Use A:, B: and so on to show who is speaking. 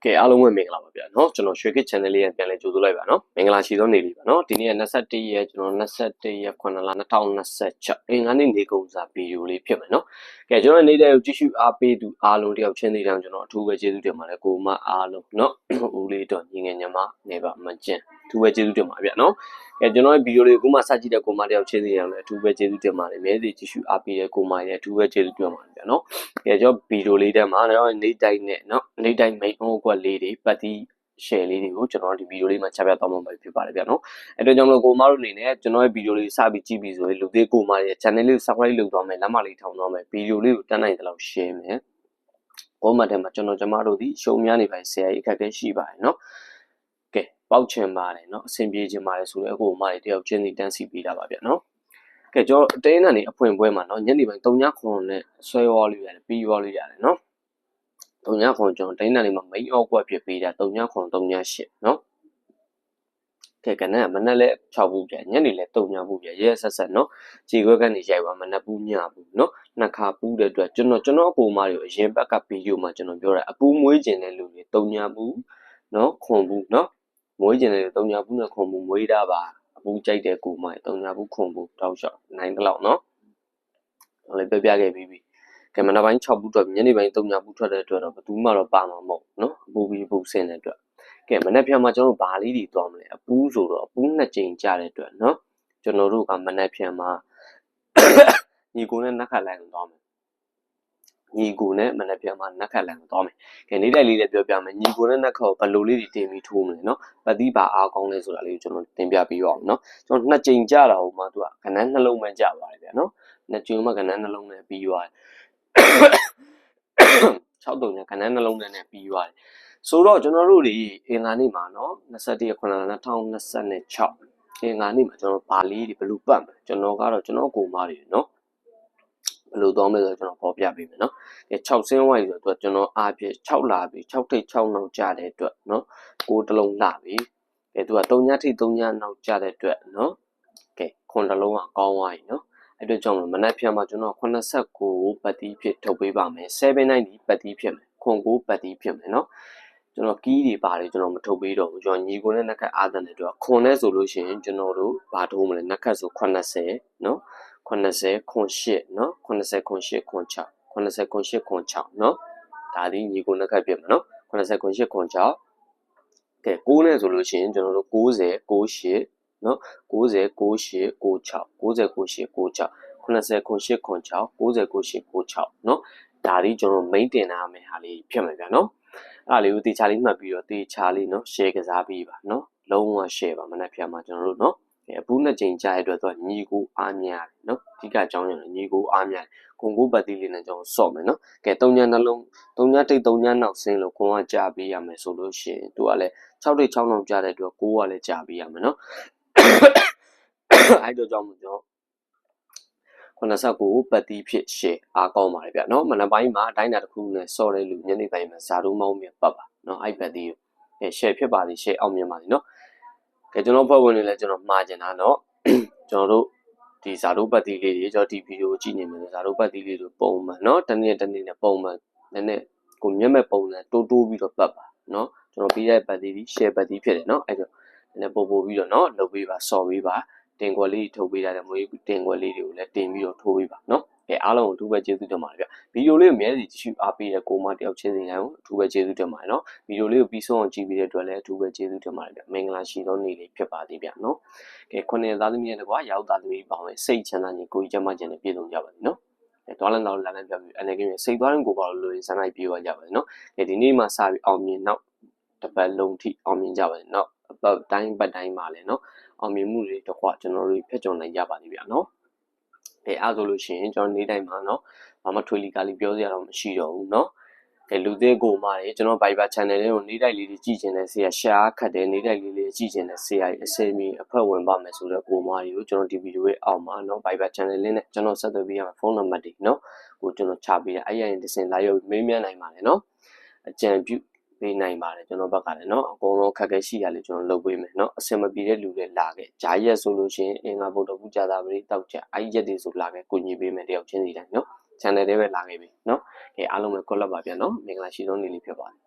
A: ကဲအားလုံးပဲမင်္ဂလာပါဗျာเนาะကျွန်တော်ရွှေခစ် channel လေးရပြန်လဲကြိုဆိုလိုက်ပါเนาะမင်္ဂလာရှိသောနေ့လေးပါเนาะဒီနေ့က21ရက်ကျွန်တော်21ရက်9လ2026အင်္ဂါနေ့နေကုန်စာဗီဒီယိုလေးဖြစ်မယ်เนาะကဲကျွန်တော်နေတဲ့ကိုကြည့်ရှုအားပေးသူအားလုံးတယောက်ချင်းသေးတောင်ကျွန်တော်အထူးပဲကျေးဇူးတင်ပါတယ်ကိုမအားလုံးเนาะဦးလေးတော့ညီငယ်ညမနေပါမကျင်အထူးပဲကျေးဇူးတင်ပါဗျာเนาะကဲကျွန်တော်ရဲ့ဗီဒီယိုလေးကိုမှစကြည့်တဲ့ကိုမတယောက်ချင်းသေးတောင်လည်းအထူးပဲကျေးဇူးတင်ပါတယ်မဲစီကြည့်ရှုအားပေးတဲ့ကိုမရဲ့အထူးပဲကျေးဇူးတင်ပါတယ်ဗျာเนาะကဲကျွန်တော်ဗီဒီယိုလေးထဲမှာတော့နေတိုင်းနဲ့เนาะနေတိုင်းမိန်အောင်ကွက်လေးတွေပတ်တီးshare လေးတွေကိုကျွန်တော်ဒီဗီဒီယိုလေးမှာချပြသွားမှာဖြစ်ပါတယ်ဗျာနော်အဲ့တော့ကြောင့်မလို့ကိုမတို့အနေနဲ့ကျွန်တော်ရဲ့ဗီဒီယိုလေးစပြီးကြည့်ပြီးဆိုရင်လူသေးကိုမရဲ့ channel လေးကို subscribe လုပ်သွားမယ်လက်မလေးထောင်သွားမယ်ဗီဒီယိုလေးကိုတန်းနိုင်တဲ့လောက် share မယ် comment ထဲမှာကျွန်တော်ကျမတို့ဒီရှုံများနေပါဆရာကြီးအခက်အခဲရှိပါတယ်နော်ကဲပေါက်ချင်ပါတယ်နော်အဆင်ပြေချင်ပါတယ်ဆိုတော့အကိုမတွေတယောက်ချင်းစီတန်းစီပေးတာပါဗျာနော်ကဲကျွန်တော်အတင်းနဲ့နေအဖွင့်ပွဲမှာနော်ညနေပိုင်း3ညခွန်နဲ့ဆွဲဝါလို့ရတယ်ပြီးဝါလို့ရတယ်နော်3ညခွန်ကျွန်တော်တိုင်းနာလေးမှာမိန်အောက်ကွက်ဖြစ်ပေးတာ3ညခွန်3ည8เนาะကဲကနေ့မနေ့လဲ6ဘူးပြညနေလဲ3ညဘူးပြရဲဆက်ဆက်เนาะခြေခွက်ကနေရိုက်ပါမနေ့ဘူးညဘူးเนาะနှစ်ခါပူးတဲ့အတွက်ကျွန်တော်အကူမတွေကိုအရင်ဘက်ကဗီဒီယိုမှာကျွန်တော်ပြောတာအပူးမွေးကျင်တဲ့လူတွေ3ညဘူးเนาะခွန်ဘူးเนาะမွေးကျင်တဲ့3ညဘူးနဲ့ခွန်ဘူးမွေးတာပါအပူးကြိုက်တဲ့ကူမတွေ3ညဘူးခွန်ဘူးတောက်လျှောက်နိုင်တလောက်เนาะလည်းပြပြခဲ့ပြီးကဲမနက်ပိုင်း6ဘူးထွက်ညနေပိုင်း3ညဘူးထွက်တဲ့အတွက်တော့ဘယ်သူမှတော့ပါမှာမဟုတ်နော်အပူပြီးပူဆင်းတဲ့အတွက်ကဲမနက်ဖြန်မှာကျွန်တော်ဘာလေးတွေသွားမလဲအပူဆိုတော့အပူ2ကြိမ်ကြတဲ့အတွက်နော်ကျွန်တော်တို့ကမနက်ဖြန်မှာညီကိုနဲ့နက်ခတ်လိုက်သွားမယ်ညီကိုနဲ့မနက်ဖြန်မှာနက်ခတ်လိုက်သွားမယ်ကဲနေ့တိုင်းလေးလည်းပြောပြမယ်ညီကိုနဲ့နက်ခတ်ကိုဘယ်လိုလေးတွေတင်ပြီးထိုးမလဲနော်ပတိပါအားကောင်းလဲဆိုတာလေးကိုကျွန်တော်တင်ပြပေးပါအောင်နော်ကျွန်တော်2ကြိမ်ကြတာဟိုမှာသူကခဏနှလုံးမှကြပါတယ်ဗျာနော်2ကြိမ်မှခဏနှလုံးနဲ့ပြီးသွား6တုံနဲ့ခဏနှလုံးနဲ့ပြီးသွားတယ်ဆိုတော့ကျွန်တော်တို့ဒီအင်္ဂါနေ့မှာเนาะ21ရက်9လ2026အင်္ဂါနေ့မှာကျွန်တော်ဘာလေးတွေဘယ်လိုပတ်မလဲကျွန်တော်ကတော့ကျွန်တော်ကိုမတွေเนาะဘယ်လိုသွားမလဲဆိုတော့ကျွန်တော်ပေါ်ပြပေးမယ်เนาะ6ဆင်းဝိုင်းဆိုတော့ကျွန်တော်အားဖြင့်6လာပြီ6ထိပ်6နောက်ကြတဲ့အတွက်เนาะ6တလုံးလာပြီသူက3ညထိပ်3ညနောက်ကြတဲ့အတွက်เนาะကဲခွန်တလုံးကကောင်းသွားပြီเนาะအဲ့တော့ကြောင့်မနက်ဖြန်မှာကျွန်တော်89ပတ်တီးဖြစ်ထုတ်ပေးပါမယ်790ပတ်တီးဖြစ်မယ်ခွန်9ပတ်တီးဖြစ်မယ်เนาะကျွန်တော်ကီးတွေပါတယ်ကျွန်တော်မထုတ်ပေးတော့ဘူးကျွန်တော်ညီကိုနဲ့နက်ခတ်အားတဲ့အတွက်ခွန်နဲ့ဆိုလို့ရှိရင်ကျွန်တော်တို့ဘာထိုးမလဲနက်ခတ်ဆို80เนาะ80ခွန်8เนาะ80ခွန်8ခွန်6 80ခွန်8ခွန်6เนาะဒါဒီညီကိုနက်ခတ်ပြမယ်เนาะ80ခွန်8ခွန်6ကဲ9နဲ့ဆိုလို့ရှိရင်ကျွန်တော်တို့90 98နော်90 98 96 90 98 96 80 98 96 90 98 96နော်ဒါလေးကျွန်တော်မိန်တင်ထားမယ်ဟာလေးဖြစ်မယ်ဗျာနော်အဲ့ဒါလေးကိုတေချာလေးမှတ်ပြီးတော့တေချာလေးနော် share ကစားပေးပါနော်လုံးဝ share ပါမနက်ဖြန်မှာကျွန်တော်တို့နော်အပူး2ကြိမ်ကြားရတဲ့အတွက်ညီကိုအားများတယ်နော်အဓိကအကြောင်းရင်းညီကိုအားများခွန်9ပတ်တီးလေးနဲ့ကျွန်တော်စော့မယ်နော်ကဲ3ညနှလုံး3ညတိတ်3ညနောက်ဆင်းလို့ခွန်ကကြာပေးရမယ်ဆိုလို့ရှိရင်သူကလည်း6တိတ်6နောက်ကြာတဲ့အတွက်9ကလည်းကြာပေးရမယ်နော်အဲ့တော့ကြောင့်မို့ကျွန်တော်89ပတ်တီးဖြစ်ရှယ်အားကောင်းပါတယ်ဗျเนาะမနက်ပိုင်းမှာအတိုင်းတာတစ်ခုနဲ့စော့တဲ့လူညနေပိုင်းမှာဇာတို့မောင်းမြပတ်ပါเนาะအဲ့ပတ်တီးရှယ်ဖြစ်ပါသည်ရှယ်အောင်မြင်ပါသည်เนาะကဲကျွန်တော်ဖွဲ့ဝင်နေလဲကျွန်တော်မှားကျင်တာเนาะကျွန်တော်တို့ဒီဇာတို့ပတ်တီးလေးတွေကျွန်တော်ဒီဗီဒီယိုကြည့်နေမယ်ဇာတို့ပတ်တီးလေးတွေပုံမှန်เนาะတနေ့နဲ့ပုံမှန်နည်းနည်းကိုမျက်မဲ့ပုံစံတိုးပြီးတော့ပတ်ပါเนาะကျွန်တော်ပြီးတဲ့ပတ်တီးရှယ်ပတ်တီးဖြစ်တယ်เนาะအဲ့တော့နည်းပို့ပြီးတော့เนาะလုပ်ပေးပါစော်ပေးပါတင်ကွက်လေးထုတ်ပေးရတယ်မွေးတင်ကွက်လေးတွေကိုလည်းတင်ပြီးတော့ထိုးပေးပါเนาะကဲအားလုံးကိုအထူးပဲကျေးဇူးတင်ပါတယ်ဗျဗီဒီယိုလေးကိုအများကြီးကြည့်ရှုအားပေးတဲ့ကိုမတယောက်ချင်းစီတိုင်းကိုအထူးပဲကျေးဇူးတင်ပါတယ်เนาะဗီဒီယိုလေးကိုပြီးဆုံးအောင်ကြည့်ပြီးတဲ့အတွက်လည်းအထူးပဲကျေးဇူးတင်ပါတယ်ဗျမင်္ဂလာရှိသောနေ့လေးဖြစ်ပါသေးဗျเนาะကဲခုနှစ်သားသမီးရဲ့ကွာရောက်သားသမီးပေါင်းရဲ့စိတ်ချမ်းသာခြင်းကိုကြီးကျမခြင်းနဲ့ပြည့်စုံကြပါစေเนาะသွားလန်းတော်လာလန်းပြပြီးအနေကင်းစိတ်သွားရင်ကိုပါလို့လို့စမ်းလိုက်ပြေးသွားကြပါစေเนาะကဲဒီနေ့မှစပြီးအောင်မြင်နောက်တစ်ပတ်လုံးထိအောင်မြင်ကြပါစေเนาะပတ်တိုင်းမှာလည်းเนาะအောင်မြင်မှုတွေတော့ကျွန်တော်တို့ဖျက်ချော်နိုင်ကြပါလိမ့်ဗျာနော်။အဲ့ဆိုလို့ရှိရင်ကျွန်တော်နေ့တိုင်းမှာနော်ဘာမှထွေလီကာလီပြောစရာတော့မရှိတော့ဘူးနော်။လူသေးကိုမာတွေကျွန်တော် Viber channel လေးကိုနေ့တိုင်းလေးကြည့်ချင်တဲ့ဆရာ share ခတ်တယ်နေ့တိုင်းလေးကြည့်ချင်တဲ့ဆရာအစမီအဖွဲ့ဝင်ပါမယ်ဆိုတော့ကိုမာတွေကိုကျွန်တော်ဒီဗီဒီယိုရဲ့အောက်မှာနော် Viber channel လေးနဲ့ကျွန်တော်ဆက်သွယ်ပေးရမယ်ဖုန်းနံပါတ်တွေနော်ကိုကျွန်တော်ချပေးတယ်အဲ့ရရင်ဒီစင်လာရောက်မေးမြန်းနိုင်ပါတယ်နော်။အကြံပြုပေးနိုင်ပါတယ်ကျွန်တော်ဘက်ကလည်းเนาะအကုန်လုံးခက်ခဲရှိရလေကျွန်တော်လုပ်ပေးမယ်เนาะအစင်မပြေတဲ့လူတွေလာခဲ့ဂျာရက်ဆိုလို့ရှိရင်အင်္ဂါဗုဒ္ဓဘုရားသာပရိတောက်ချက်အဲ့ရက်တွေဆိုလာခဲ့ကိုညီပေးမယ်တယောက်ချင်းစီတိုင်းเนาะ channel တွေပဲလာခဲ့ပြီเนาะကဲအားလုံးပဲကွက်လက်ပါဗျာเนาะမင်္ဂလာရှိသောနေ့လေးဖြစ်ပါတယ်